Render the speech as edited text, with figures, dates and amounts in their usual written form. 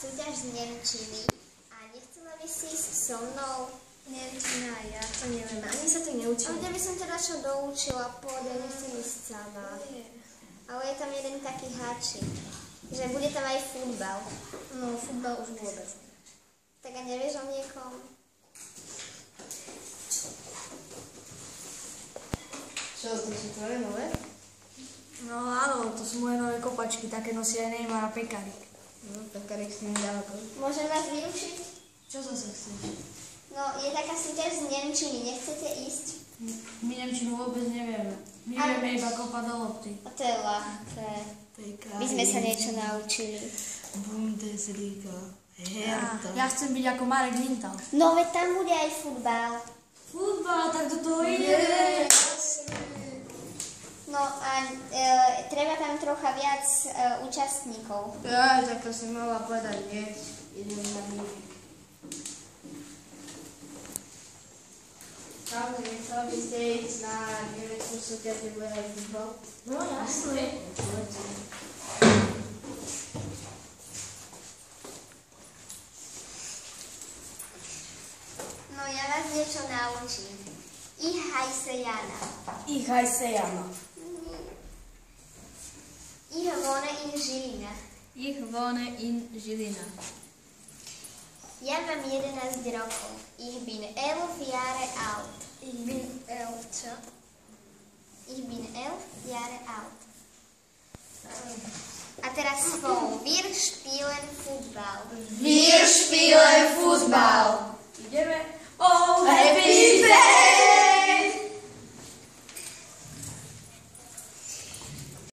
súťaž z Nemčiny a nechcela by si ísť so mnou? Nemčina, ja to neviem, ani sa to neučím. Ale by som teda čo doučila, pôjde, nechcem ísť sama. Ale je tam jeden taký háčik, že bude tam aj futbal. No, futbal už vôbec. Tak a nevieš o niekom? Čo, to sú tvoje nové? No áno, to sú moje nové kopačky, také nosia aj Neymar a Pekarík. No, Pekarík s nimi ďaleko. Môžem vás vyučiť? Čo zase chceš? No, je taká súťaž z Nemčiny, nechcete ísť? My Nemčinu vôbec nevieme. My vieme iba kopať do lopty. A to je ľahké. My sme sa niečo naučili. Bundesliga, Hertha. Ja chcem byť ako Marek Mintal. No, veď tam bude aj futbal. Futbal, tak do toho ide. No a treba tam trocha viac účastníkov. Ja, tak to si mohla povedať, nie? Idem na mňu. Chcela by ste ísť na nemeckú súťaž, kde bude aj futbal? No, jasné. No, ja vás niečo naučím. Ich heiße Jana. Ich heiße Jana. Ich wohne in Žilina. Ich wohne in Žilina. Ja mám 11 rokov. Ich bin 11 Jahre alt. Ich bin 11, čo? Ich bin 11 Jahre alt. A teraz spolu. Wir spielen Fußball. Wir spielen Fußball. Ideme. Oh, happy day!